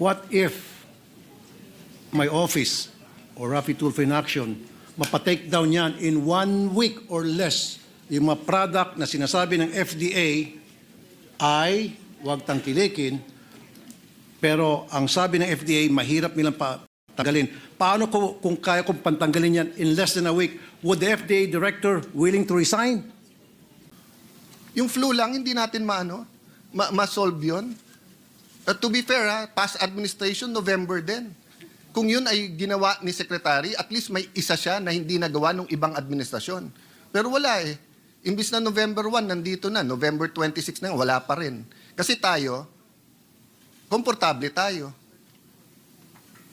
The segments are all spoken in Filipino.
What if my office or Rafi Tulfo in Action mapatake down yan in 1 week or less yung mga product na sinasabi ng FDA ay huwag tangkilikin, pero ang sabi ng FDA mahirap nilang tanggalin. Paano kung kaya kong pantanggalin yan in less than a week? Would the FDA director willing to resign? Yung flu lang, hindi natin ma-solve yun. To be fair, past administration, November din. Kung yun ay ginawa ni Secretary, at least may isa siya na hindi nagawa ng ibang administrasyon. Pero wala eh. Imbis na November 1, nandito na. November 26 na, wala pa rin. Kasi tayo, komportable tayo.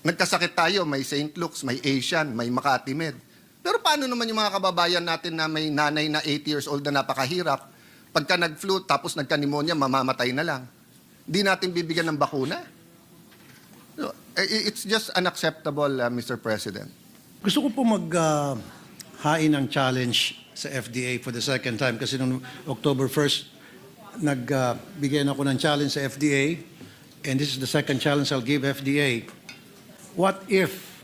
Nagkasakit tayo, may St. Luke's, may Asian, may Makati Med. Pero paano naman yung mga kababayan natin na may nanay na 80 years old na napakahirap, pagka nag-flu tapos nagka-pneumonia, mamamatay na lang. Di natin bibigyan ng bakuna? It's just unacceptable, Mr. President. Gusto ko po hain ng challenge sa FDA for the second time kasi noong October 1st, nagbigay ako ng challenge sa FDA and this is the second challenge I'll give FDA. What if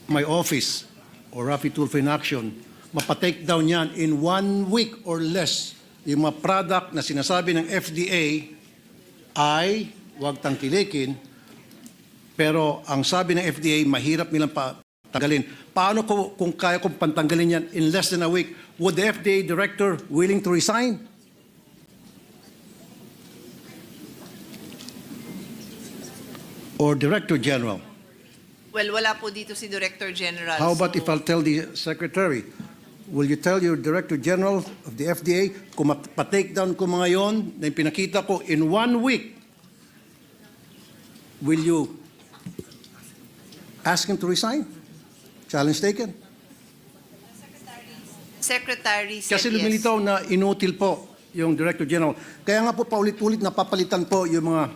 my office or Rafi Tulfo in Action mapatake down yan in 1 week or less yung mga product na sinasabi ng FDA ay huwag tangkilikin, pero ang sabi ng FDA, mahirap nilang tanggalin. Paano kung kaya kong pantanggalin yan in less than a week? Would the FDA director willing to resign? Or Director General? Well, wala po dito si Director General. How about if I'll tell the Secretary? Will you tell your Director General of the FDA kung mapatake down ko mga yon na pinakita ko in 1 week, will you ask him to resign? Challenge taken. Secretary said Kasi yes. lumilitaw na inutil po yung Director General. Kaya nga po paulit-ulit napapalitan po yung mga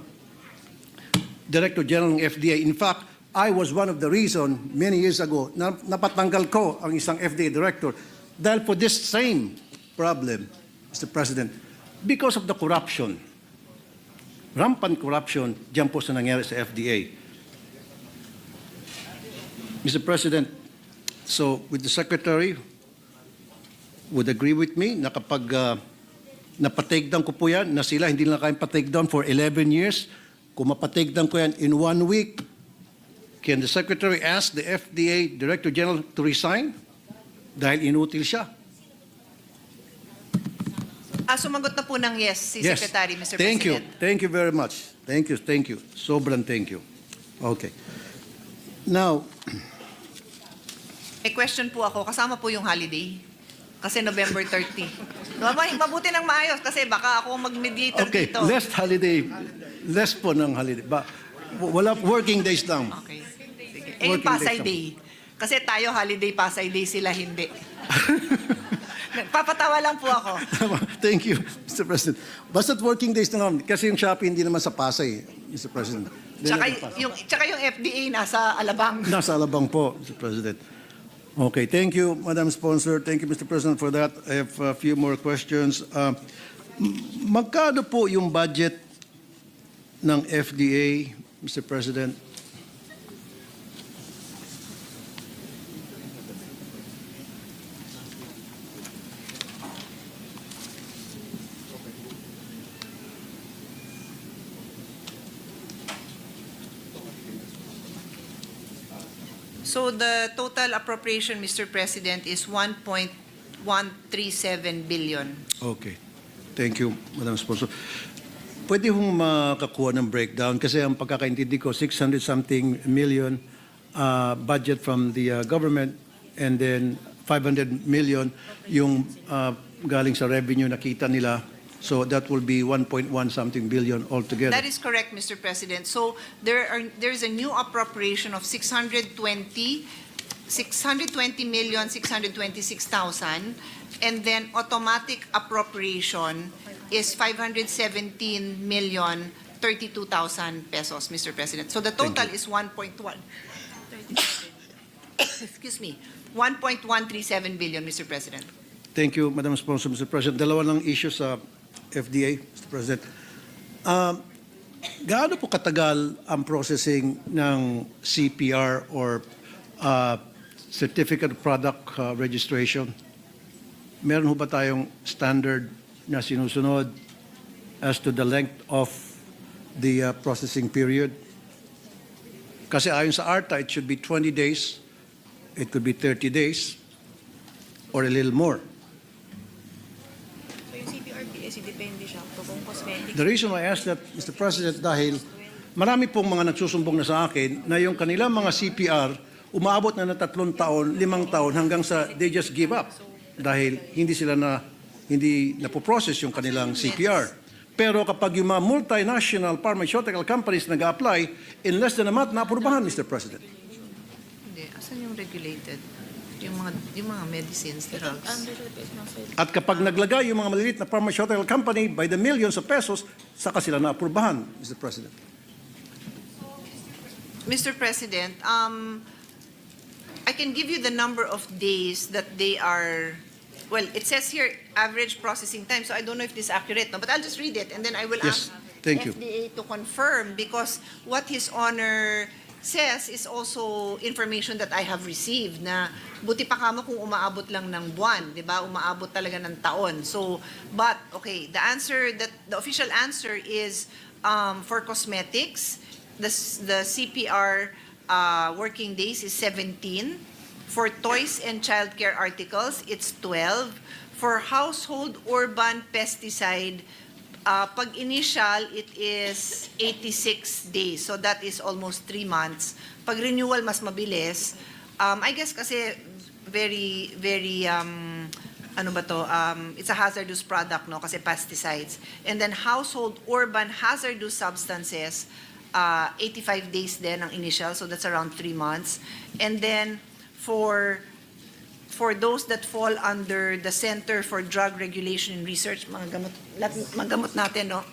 Director General ng FDA. In fact, I was one of the reason many years ago na napatanggal ko ang isang FDA Director dahil for this same problem, Mr. President, because of the corruption, rampant corruption dyan po sa nangyari sa FDA. Mr. President, so with the Secretary, would agree with me na kapag napatake down ko po yan, na sila hindi lang kayang patake down for 11 years, kung mapatake down ko yan in 1 week, can the Secretary ask the FDA Director General to resign? Dahil inutil siya. Sumagot na po ng yes si Yes. Secretary, Mr. Thank you. President. Thank you very much. Thank you. Sobrang thank you. Okay. Now, May question po ako. Kasama po yung holiday. Kasi November 30. Mabuti ng maayos kasi baka ako mag-mediator okay, dito. less holiday. Less po ng holiday. Wala, working days lang. Okay. Sige. Yung Working Pasay days Day. Kasi tayo holiday, Pasay Day, sila hindi. Papatawa lang po ako. Thank you, Mr. President. Basta't working days na lang. Kasi yung Shopee hindi naman sa Pasay, Mr. President. Tsaka yung FDA nasa Alabang. Nasa Alabang po, Mr. President. Okay, thank you, Madam Sponsor. Thank you, Mr. President, for that. I have a few more questions. Magkano po yung budget ng FDA, Mr. President? So the total appropriation, Mr. President, is 1.137 billion. Okay. Thank you, Madam Sponsor. Pwede hong makakuha ng breakdown kasi ang pagkakaintindi ko, 600-something million budget from the government and then 500 million yung galing sa revenue nakita nila. So that will be 1.1-something billion altogether. That is correct, Mr. President. So there's a new appropriation of 620,626,000, and then automatic appropriation is 517,032,000 pesos, Mr. President. So the total is 1.1. Excuse me, 1.137 billion, Mr. President. Thank you, Madam Sponsor, Mr. President. Dalawa lang issue sa FDA, Mr. President. gaano po katagal ang processing ng CPR or Certificate of Product Registration? Meron ho ba tayong standard na sinusunod as to the length of the processing period? Kasi ayon sa ARTA, it should be 20 days, it could be 30 days, or a little more. So yung CPRPS, depende siya kung cosmetic. The reason why I asked that, Mr. President, dahil marami pong mga nagsusumbong na sa akin na yung kanilang mga CPR umaabot na 3 taon, 5 taon hanggang sa they just give up dahil hindi napoprocess yung kanilang CPR. Pero kapag yung mga multinational pharmaceutical companies nag-apply, in less than a month, naaprubahan, Mr. President. Hindi. Asan yung regulated? Yung mga medicines, drugs. At kapag naglagay yung mga maliliit na pharmaceutical company by the millions of pesos, saka sila naaprubahan, Mr. President. Mr. President, I can give you the number of days that they are. Well, it says here average processing time, so I don't know if this is accurate, no? But I'll just read it, and then I will Yes, ask thank you. FDA to confirm, because what His Honor says is also information that I have received, na buti pa kamo kung umaabot lang ng buwan, di ba? Umaabot talaga ng taon. So, but, okay, the official answer is for cosmetics, the CPR working days is 17. For toys and childcare articles, it's 12. For household urban pesticide, pag initial, it is 86 days. So that is almost 3 months. Pag renewal, mas mabilis. I guess kasi very, very, ano ba to? It's a hazardous product, no? Kasi pesticides. And then household urban hazardous substances, 85 days din ang initial. So that's around 3 months. And then, for those that fall under the Center for Drug Regulation and Research, mga gamot natin, no?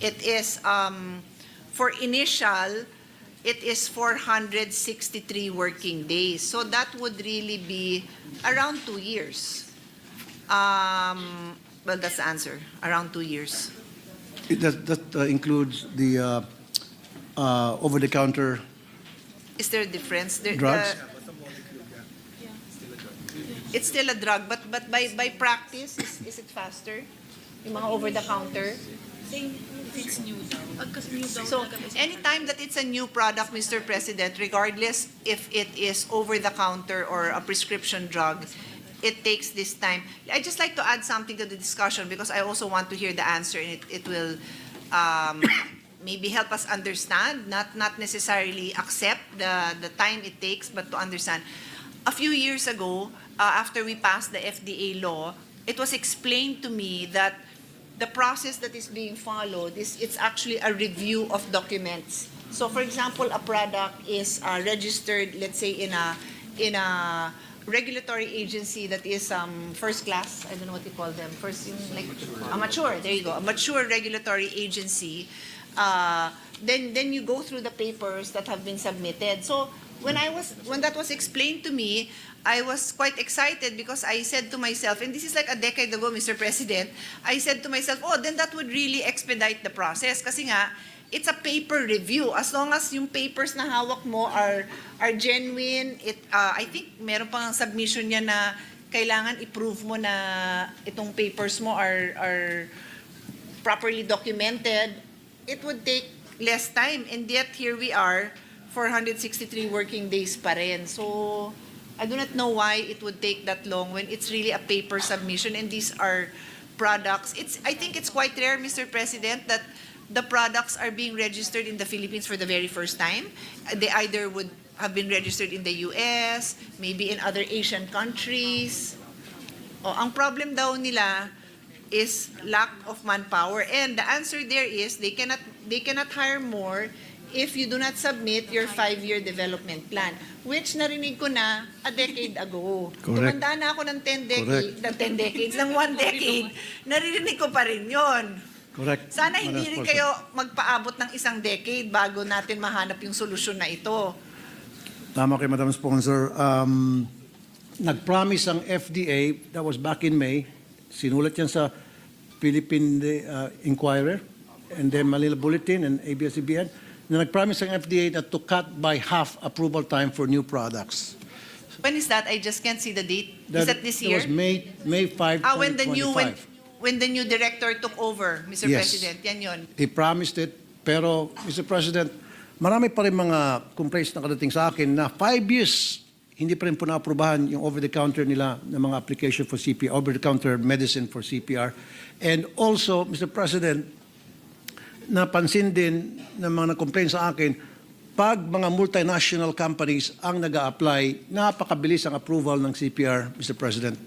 It is, for initial, it is 463 working days. So that would really be around 2 years. Well, that's the answer, around 2 years. That includes the over-the-counter Is there a difference? drugs? It's still a drug, but by practice, is it faster? Yung mga over-the-counter? Saying if it's new daw. Pagkas new daw So, talaga is- anytime that it's a new product, Mr. President, regardless if it is over-the-counter or a prescription drug, it takes this time. I'd just like to add something to the discussion because I also want to hear the answer, and it will maybe help us understand, not necessarily accept the time it takes, but to understand. A few years ago, after we passed the FDA law, it was explained to me that the process that is being followed it's actually a review of documents. So, for example, a product is registered, let's say, in a regulatory agency that is first class. I don't know what you call them. First, like a mature. There you go. A mature regulatory agency. Then you go through the papers that have been submitted. So when that was explained to me, I was quite excited because I said to myself, and this is like a decade ago, Mr. President, I said to myself, oh, then that would really expedite the process. Kasi nga, it's a paper review. As long as yung papers na hawak mo are genuine, I think meron pang submission niya na kailangan i-prove mo na itong papers mo are properly documented, it would take less time. And yet, here we are, 463 working days pa rin. So, I do not know why it would take that long when it's really a paper submission and these are products. I think it's quite rare, Mr. President, that the products are being registered in the Philippines for the very first time. They either would have been registered in the US, maybe in other Asian countries. Ang problem daw nila is lack of manpower. And the answer there is they cannot hire more if you do not submit your 5-year development plan, which narinig ko na a decade ago. Correct. Tumanda na ako ng 10 decades, ng 1 decade, naririnig ko pa rin yon. Correct. Sana hindi Madam rin Sponsor. kayo magpaabot ng 1 decade bago natin mahanap yung solusyon na ito. Tama kay Madam Sponsor. Nag-promise ang FDA, that was back in May, sinulat yan sa Philippine Inquirer, and then Manila Bulletin and ABS-CBN, na nag-promise ang FDA na to cut by half approval time for new products. When is that? I just can't see the date. Is that this year? That was May 5, 2025. When the new director took over, Mr. Yes. President, yan yun. He promised it, pero Mr. President, marami pa rin mga complaints na kadating sa akin na 5 years hindi pa rin po naaprubahan yung over-the-counter nila ng mga application for CPR, over-the-counter medicine for CPR. And also, Mr. President, napansin din ng mga na-complain sa akin, pag mga multinational companies ang nag-a-apply, napakabilis ang approval ng CPR, Mr. President.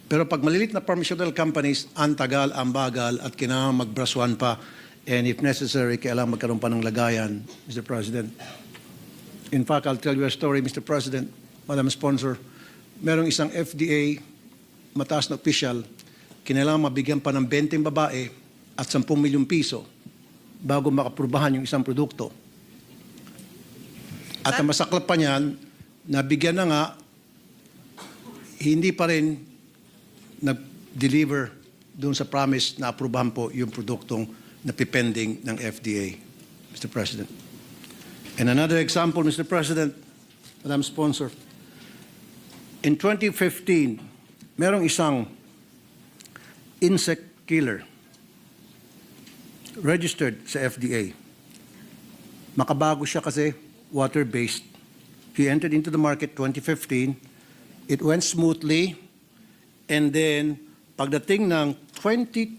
Pero pag malilit na pharmaceutical companies, ang tagal, ang bagal, at kailangan magbraswan pa. And if necessary, kailangan magkaroon pa ng lagayan, Mr. President. In fact, I'll tell you a story, Mr. President, Madam Sponsor. Merong isang FDA, mataas na official, kinailangan mabigyan pa ng 20 babae at 10 milyong piso bago makaprubahan yung isang produkto. At ang masaklap pa niyan, nabigyan na nga, hindi pa rin nag-deliver doon sa promise na aprubahan po yung produktong napipending ng FDA, Mr. President. And another example, Mr. President, Madam Sponsor, in 2015, merong isang insect killer registered sa FDA. Makabago siya kasi water-based. He entered into the market 2015. It went smoothly. And then, pagdating ng 2021,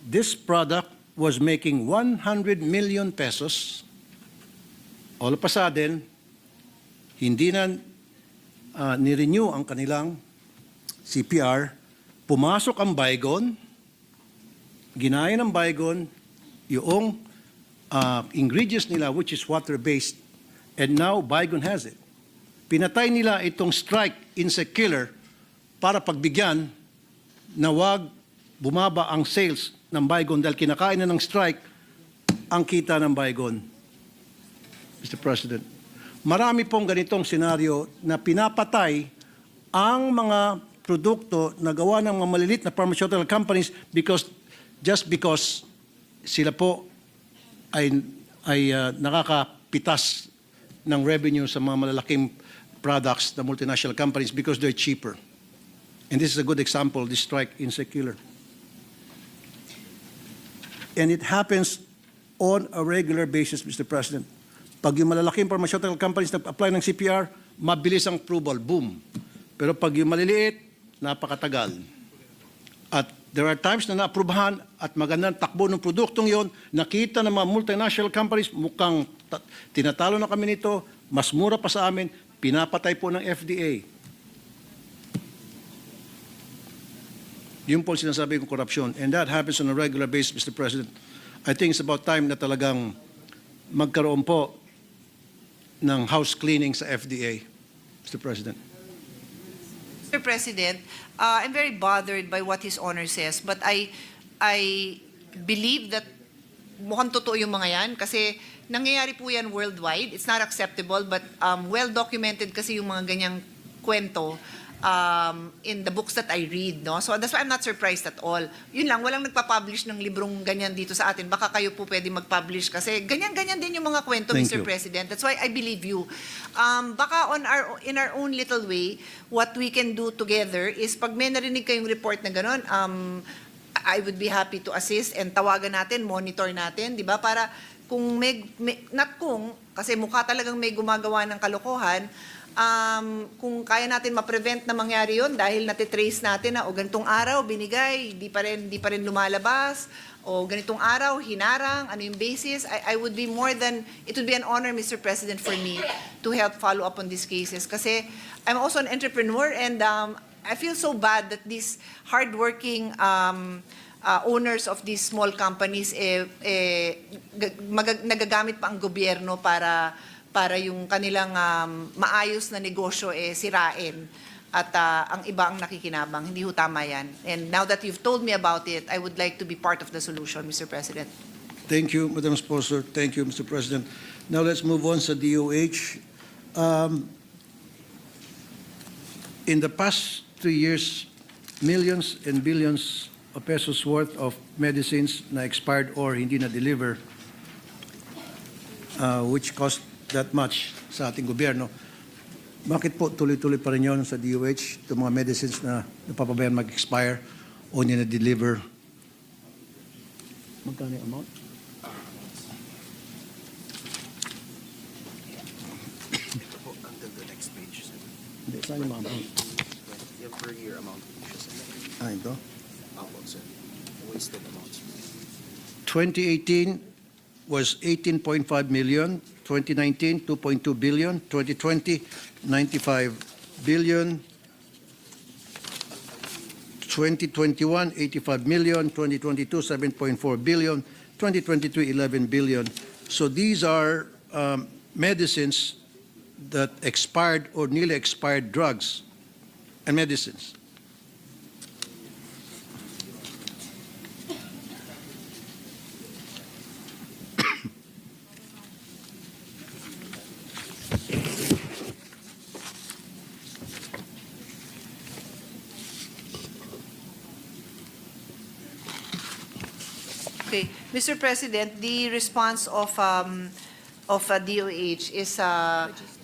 this product was making 100 million pesos. All of a sudden, hindi na ni-renew ang kanilang CPR. Pumasok ang Baygon, ginaya ng Baygon yung ingredients nila, which is water-based, and now Baygon has it. Pinatay nila itong strike insect killer para pagbigyan na wag bumaba ang sales ng Baygon dahil kinakain na ng strike ang kita ng Baygon. Mr. President, marami pong ganitong senaryo na pinapatay ang mga produkto na gawa ng mga malilit na pharmaceutical companies just because sila po ay nakakapitas ng revenue sa mga malalaking products na multinational companies because they're cheaper. And this is a good example, this strike insect killer. And it happens on a regular basis, Mr. President. Pag yung malalaking pharmaceutical companies nag-apply ng CPR, mabilis ang approval, boom. Pero pag yung maliliit, napakatagal. At there are times na naaprubahan at magandang takbo ng produktong yon, nakita ng mga multinational companies, mukhang tinatalo na kami nito, mas mura pa sa amin, pinapatay po ng FDA. Yun po sinasabi kong korupsyon. And that happens on a regular basis, Mr. President. I think it's about time na talagang magkaroon po ng house cleaning sa FDA, Mr. President. Mr. President, I'm very bothered by what His Honor says, but I believe that mukhang totoo yung mga yan kasi nangyayari po yan worldwide. It's not acceptable, but well-documented kasi yung mga ganyang kwento in the books that I read, no? So that's why I'm not surprised at all. Yun lang, walang nagpa-publish ng librong ganyan dito sa atin. Baka kayo po pwede mag-publish kasi ganyan-ganyan din yung mga kwento, Thank Mr. you. President. That's why I believe you. Baka in our own little way, what we can do together is pag may narinig kayong report na gano'n, I would be happy to assist and tawagan natin, monitor natin, di ba? Para kung not kung, kasi mukha talagang may gumagawa ng kalokohan, kung kaya natin ma-prevent na mangyari yun dahil natitrace natin na o ganitong araw binigay, di pa rin lumalabas, o ganitong araw hinarang, ano yung basis, I would be it would be an honor, Mr. President, for me to help follow up on these cases. Kasi I'm also an entrepreneur and I feel so bad that these hardworking owners of these small companies nagagamit pa ang gobyerno para yung kanilang maayos na negosyo sirain at ang iba ang nakikinabang. Hindi ho tama yan. And now that you've told me about it, I would like to be part of the solution, Mr. President. Thank you, Madam Sponsor. Thank you, Mr. President. Now let's move on sa DOH. In the past 3 years, millions and billions pesos worth of medicines na expired or hindi na-deliver, which cost that much sa ating gobyerno. Bakit po tuloy-tuloy pa rin yun sa DOH, itong mga medicines na napapabayaan mag-expire o hindi na-deliver? Magkano yung amount? Until the next page. Hindi, saan yung mga amount? Yung per year amount. Ito. Amount, sir. Wasted amounts. 2018 was 18.5 million, 2019, 2.2 billion, 2020, 95 billion, 2021, 85 million, 2022, 7.4 billion, 2023, 11 billion. So these are medicines that expired or nearly expired drugs and medicines. Okay, Mr. President, the response of DOH is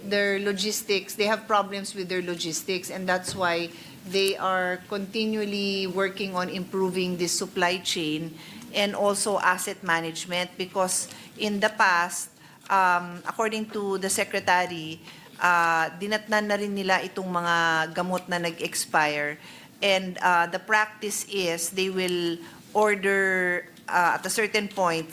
their logistics. They have problems with their logistics, and that's why they are continually working on improving the supply chain and also asset management, because in the past, according to the Secretary, dinatnan na rin nila itong mga gamot na nag-expire. And the practice is they will order at a certain point,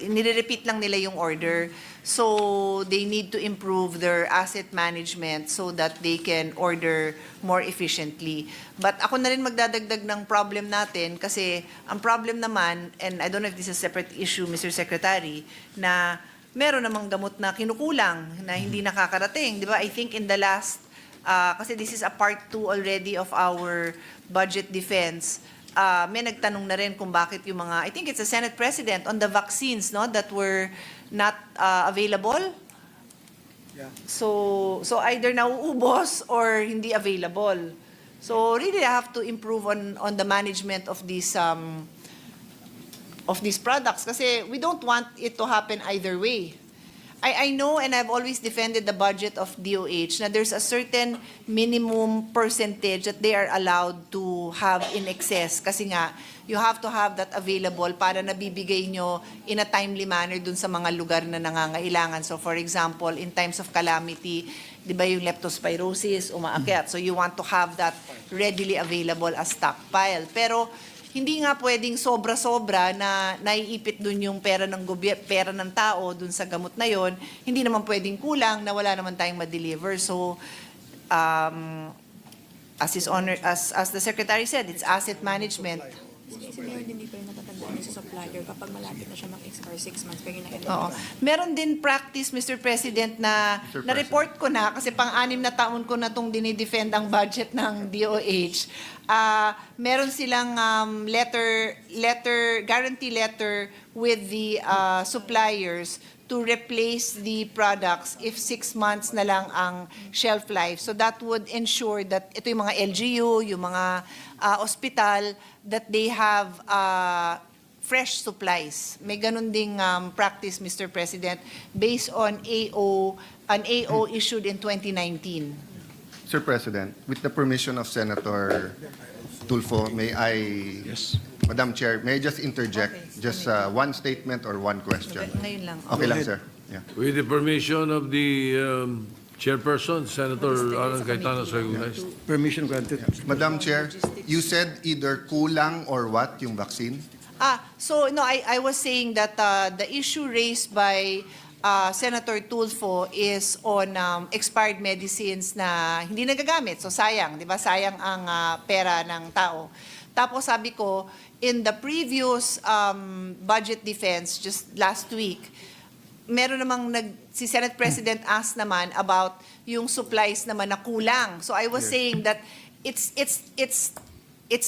nire-repeat lang nila yung order. So they need to improve their asset management so that they can order more efficiently. But ako na rin magdadagdag ng problem natin, kasi ang problem naman, and I don't know if this is a separate issue, Mr. Secretary, na meron namang gamot na kinukulang, na hindi nakakarating. Di ba? I think in the last, kasi this is a part 2 already of our budget defense, may nagtanong na rin kung bakit yung mga, I think it's a Senate President, on the vaccines, no, that were not available. Yeah. So either nauubos or hindi available. So really I have to improve on the management of these products, kasi we don't want it to happen either way. I know, and I've always defended the budget of DOH, na there's a certain minimum percentage that they are allowed to have in excess. Kasi nga, you have to have that available para nabibigay nyo in a timely manner dun sa mga lugar na nangangailangan. So for example, in times of calamity, di ba yung leptospirosis, umaakyat. So you want to have that readily available as stockpile. Pero hindi nga pwedeng sobra-sobra na naiipit dun yung pera ng pera ng tao dun sa gamot na yon. Hindi naman pwedeng kulang na wala naman tayong ma-deliver. So as the Secretary said, it's asset management. Kasi meron din di pa rin natatandaan yung sa supplier kapag malapit na siya mag-expire 6 months, pero Oo. Meron din practice, Mr. President, na na-report ko na, kasi pang-6 na taon ko na itong dinidefend ang budget ng DOH. Meron silang guarantee letter with the suppliers to replace the products if 6 months na lang ang shelf life. So that would ensure that ito yung mga LGU, yung mga ospital, that they have fresh supplies. May ganun ding practice, Mr. President, based on an AO issued in 2019. Sir President, with the permission of Senator Tulfo, may I, Yes. Madam Chair, may I just interject just one statement or one question? Ngayon lang. Okay lang, ahead. sir. Yeah. With the permission of the chairperson, Senator Alan Cayetano, so recognized. Permission granted. Madam Chair, you said either kulang or what yung vaccine? So no, I was saying that the issue raised by Senator Tulfo is on expired medicines na hindi nagagamit. So sayang, di ba? Sayang ang pera ng tao. Tapos sabi ko, in the previous budget defense just last week, meron namang si Senate President asked naman about yung supplies naman na kulang. So I was saying that it's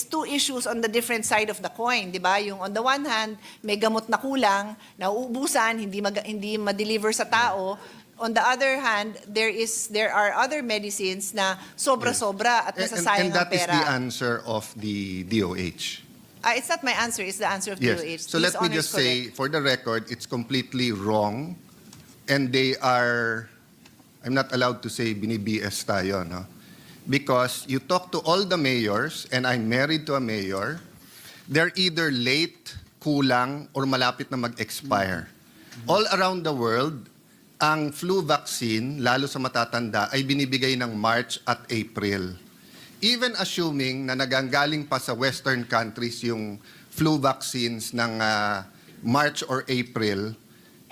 two issues on the different side of the coin, di ba? Yung on the one hand, may gamot na kulang, nauubusan, hindi ma-deliver sa tao. on the other hand, there are other medicines na sobra-sobra at nasasayang And that ang is pera. the answer of the DOH. It's not my answer, it's the answer of Yes. DOH. So let me just say, for the record, it's completely wrong. And they are, I'm not allowed to say bini-BS tayo, no? Because you talk to all the mayors, and I'm married to a mayor, they're either late, kulang, or malapit na mag-expire. All around the world, ang flu vaccine, lalo sa matatanda, ay binibigay ng March at April. Even assuming na naganggaling pa sa Western countries yung flu vaccines ng March or April,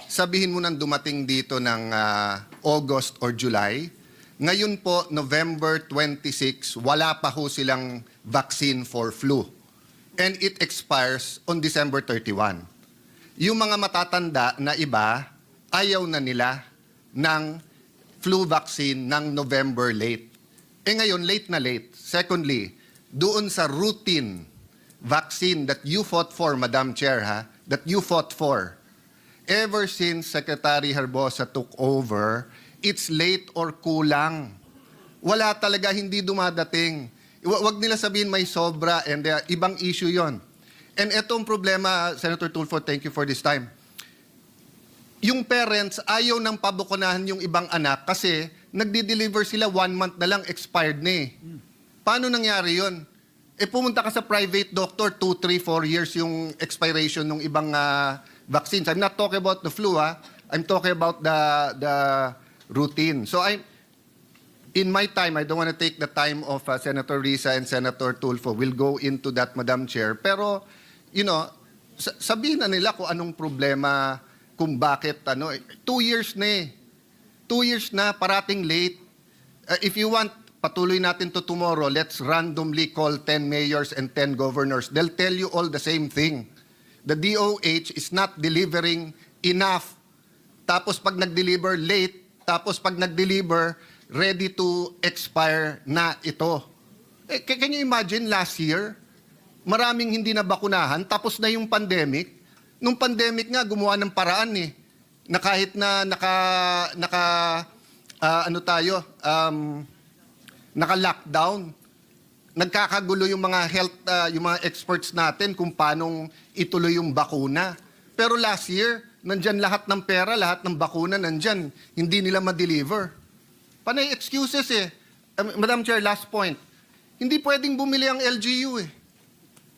sabihin mo nang dumating dito ng August or July, ngayon po, November 26, wala pa ho silang vaccine for flu. And it expires on December 31. Yung mga matatanda na iba, ayaw na nila ng flu vaccine ng November late. Ngayon, late na late. Secondly, doon sa routine vaccine that you fought for, Madam Chair, that you fought for, ever since Secretary Herbosa took over, it's late or kulang. Wala talaga, hindi dumadating. Wag nila sabihin may sobra and ibang issue yon. And etong problema, Senator Tulfo, thank you for this time. Yung parents, ayaw nang pabukunahan yung ibang anak kasi nagdi-deliver sila 1 month na lang, expired na eh. Paano nangyari yon? Pumunta ka sa private doctor, 2, 3, 4 years yung expiration ng ibang vaccines. I'm not talking about the flu, I'm talking about the routine. So in my time, I don't want to take the time of Senator Risa and Senator Tulfo. We'll go into that, Madam Chair. Pero, you know, sabihin na nila kung anong problema, kung bakit, 2 years na eh. 2 years na, parating late. If you want, patuloy natin to tomorrow, let's randomly call 10 mayors and 10 governors. They'll tell you all the same thing. The DOH is not delivering enough. Tapos pag nag-deliver late, tapos pag nag-deliver, ready to expire na ito. Can you imagine last year, maraming hindi na bakunahan, tapos na yung pandemic. Nung pandemic nga, gumawa ng paraan eh. Na kahit na naka-lockdown, nagkakagulo yung mga health, yung mga experts natin kung paanong ituloy yung bakuna. Pero last year, nandyan lahat ng pera, lahat ng bakuna nandyan, hindi nila ma-deliver. Panay excuses eh. Madam Chair, last point. Hindi pwedeng bumili ang LGU eh.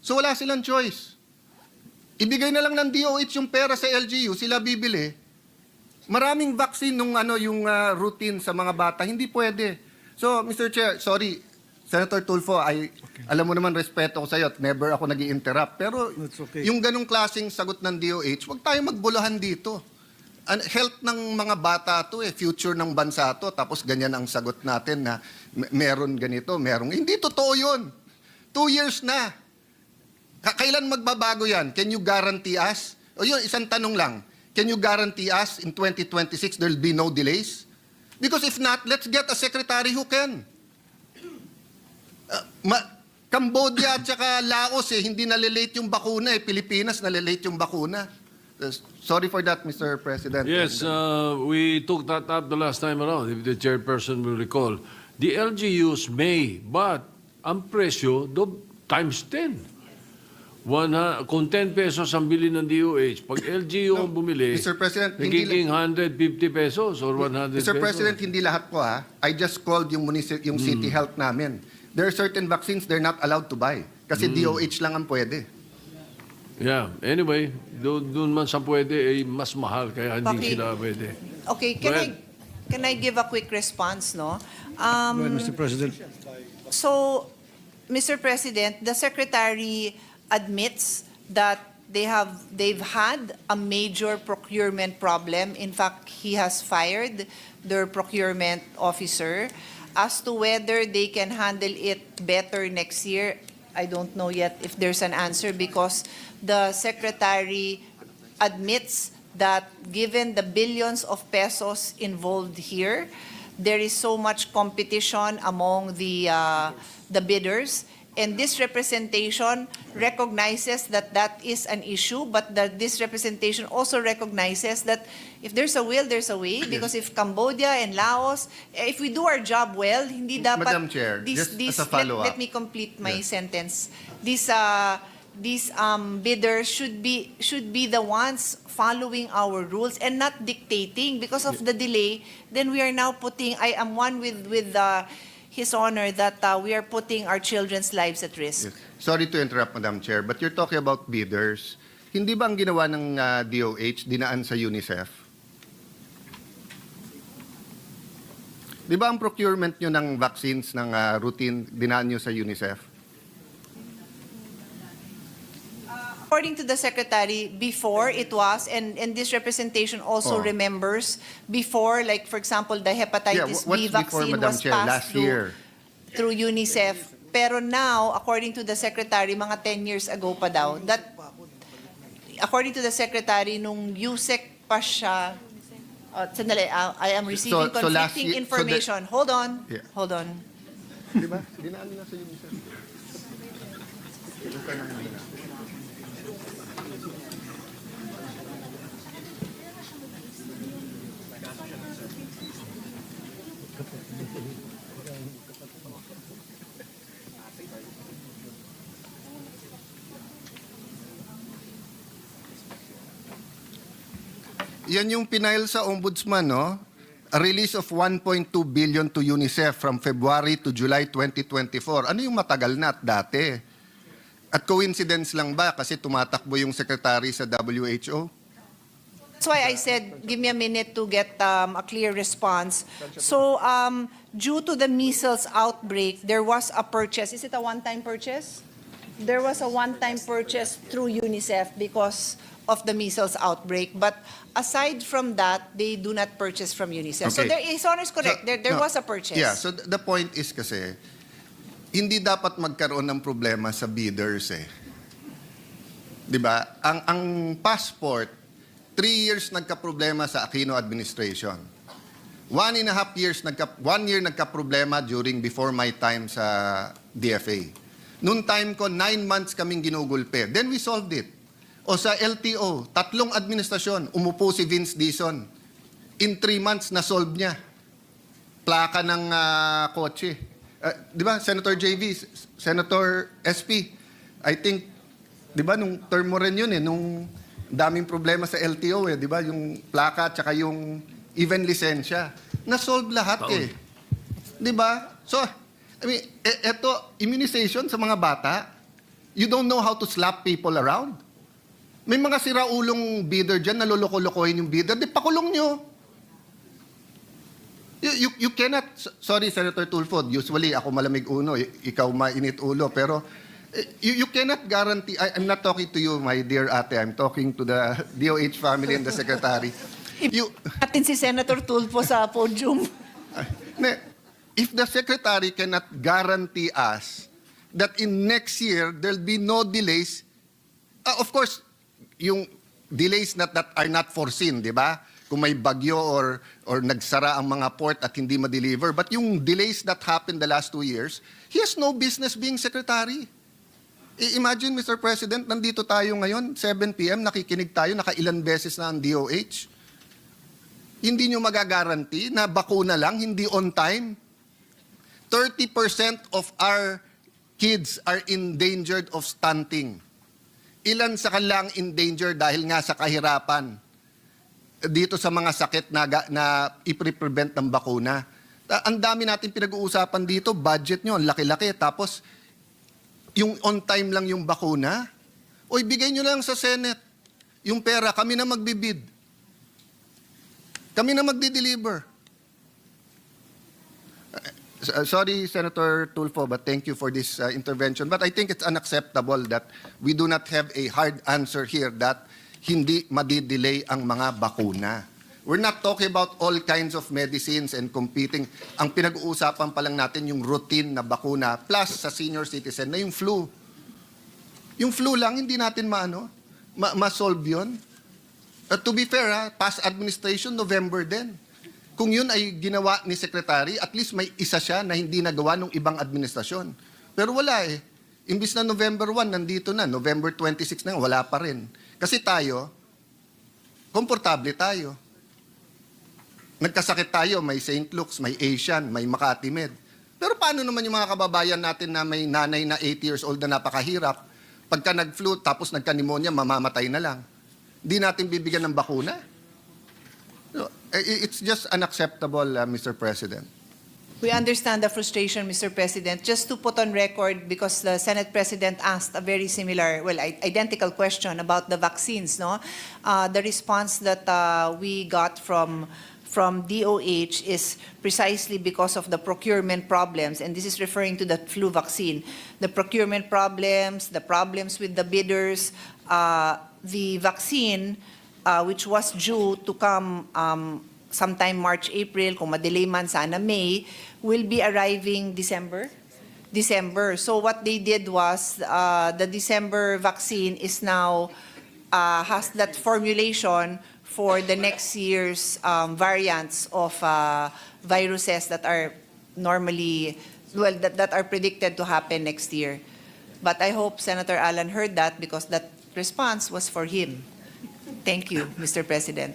So wala silang choice. Ibigay na lang ng DOH yung pera sa LGU, sila bibili. Maraming vaccine nung yung routine sa mga bata, hindi pwede. So, Mr. Chair, sorry, Senator Tulfo, alam mo naman respeto ko sa iyo at never ako nag-i-interrupt. Pero That's okay. yung ganong klaseng sagot ng DOH, wag tayo magbuluhan dito. Health ng mga bata to future ng bansa to, tapos ganyan ang sagot natin na meron ganito, meron. Hindi totoo yun. 2 years na. Kailan magbabago yan? Can you guarantee us? O yun, isang tanong lang. Can you guarantee us in 2026 there'll be no delays? Because if not, let's get a secretary who can. Cambodia at saka Laos hindi nalilate yung bakuna Pilipinas nalilate yung bakuna. Sorry for that, Mr. President. Yes, we took that up the last time around, if the chairperson will recall. The LGUs may, but ang presyo, times 10. Kung 10 pesos ang bili ng DOH, pag LGU ang bumili, Mr. President, hindi nagiging 150 pesos or 100 Mr. pesos. President, hindi lahat po I just called yung city health namin. There are certain vaccines they're not allowed to buy kasi DOH lang ang pwede. Yeah, anyway, doon man sa pwede, mas mahal, kaya hindi sila pwede. Okay, Go ahead. can I give a quick response, no? Go ahead, Mr. President. So, Mr. President, the Secretary admits that they've had a major procurement problem. In fact, he has fired their procurement officer. As to whether they can handle it better next year, I don't know yet if there's an answer because the Secretary admits that given the billions of pesos involved here, there is so much competition among the bidders, And this representation recognizes that that is an issue, but that this representation also recognizes that if there's a will, there's a way. Because if Cambodia and Laos, if we do our job well, hindi dapat... Madam Chair, just as a follow-up. Let me complete my Yes. sentence. These bidders should be the ones following our rules and not dictating. Because of the delay, then we are now putting, I am one with His Honor, that we are putting our children's lives at risk. Yes. Sorry to interrupt, Madam Chair, but you're talking about bidders. Hindi ba ang ginawa ng DOH dinaan sa UNICEF? Di ba ang procurement nyo ng vaccines ng routine dinaan nyo sa UNICEF? According to the Secretary, before it was, and this representation also Oh. remembers, before, like for example, the hepatitis what's B before, vaccine Madam was Chair? passed Last year. through UNICEF. Pero now, according to the Secretary, mga 10 years ago pa daw, that, according to the Secretary, nung USEC pa siya, sandali, I am receiving So last conflicting year- information. Hold on, Yeah. hold on. Di ba? Dinaan nila sa UNICEF. Yan yung pinail sa ombudsman, no? A release of 1.2 billion to UNICEF from February to July 2024. Ano yung matagal na at dati? At coincidence lang ba kasi tumatakbo yung secretary sa WHO? That's why I said, give me a minute to get a clear response. So, due to the measles outbreak, there was a purchase. Is it a one-time purchase? There was a one-time purchase through UNICEF because of the measles outbreak. But aside from that, they do not purchase from UNICEF. So Okay. there is, honor is correct. So, There no. was a purchase. Yeah, so the point is kasi, hindi dapat magkaroon ng problema sa bidders eh. 'Di ba? Ang passport, 3 years nagka-problema sa Aquino administration. 1.5 years, 1 year nagka-problema before my time sa DFA. Noong time ko, 9 months kaming ginugulpe. Then we solved it. O sa LTO, 3 administrasyon, umupo si Vince Dizon. In 3 months, na-solve niya. Plaka ng kotse. Di ba, Senator JV, Senator SP, I think, di ba, nung term mo rin yun nung daming problema sa LTO di ba, yung plaka at saka yung even lisensya. Na-solve lahat Di ba? So, I mean, eto, immunization sa mga bata, you don't know how to slap people around. May mga siraulong bidder dyan, naloloko-lokohin yung bidder, di pakulong nyo. You cannot, sorry Senator Tulfo, usually ako malamig uno, ikaw mainit ulo, pero you cannot guarantee, I'm not talking to you, my dear ate, I'm talking to the DOH family and the secretary. Atin si Senator Tulfo sa podium. If the secretary cannot guarantee us that in next year there'll be no delays, of course, yung delays that are not foreseen, di ba? Kung may bagyo or nagsara ang mga port at hindi ma-deliver. But yung delays that happened the last 2 years, he has no business being secretary. Imagine, Mr. President, nandito tayo ngayon, 7 p.m., nakikinig tayo, nakailan beses na ang DOH. Hindi nyo magagaranti na bakuna lang, hindi on time. 30% of our kids are endangered of stunting. Ilan sa kanila ang endangered dahil nga sa kahirapan dito sa mga sakit na i-prevent ng bakuna. Ang dami natin pinag-uusapan dito, budget nyo, ang laki-laki. Tapos, yung on time lang yung bakuna, o ibigay nyo lang sa Senate. Yung pera, kami na magbibid. Kami na magdi-deliver. Sorry, Senator Tulfo, but thank you for this intervention. But I think it's unacceptable that we do not have a hard answer here that hindi madidelay ang mga bakuna. We're not talking about all kinds of medicines and competing. Ang pinag-uusapan pa lang natin yung routine na bakuna plus sa senior citizen na yung flu. Yung flu lang, hindi natin ma-solve yun. To be fair, past administration, November din. Kung yun ay ginawa ni Secretary, at least may isa siya na hindi nagawa ng ibang administrasyon. Pero wala Imbis na November 1, nandito na. November 26 na, wala pa rin. Kasi tayo, komportable tayo. Nagkasakit tayo, may St. Luke's, may Asian, may Makati Med. Pero paano naman yung mga kababayan natin na may nanay na 80 years old na napakahirap, pagka nag-flu tapos nagka-pneumonia, mamamatay na lang. Di natin bibigyan ng bakuna? No, it's just unacceptable, Mr. President. We understand the frustration, Mr. President. Just to put on record, because the Senate President asked a very similar, well, identical question about the vaccines, no? The response that we got from DOH is precisely because of the procurement problems, and this is referring to the flu vaccine. The procurement problems, the problems with the bidders, the vaccine, which was due to come sometime March, April, kung madelay man sana May, will be arriving December. So what they did was the December vaccine is now has that formulation for the next year's variants of viruses that are normally, well, that are predicted to happen next year. But I hope Senator Alan heard that because that response was for him. Thank you, Mr. President.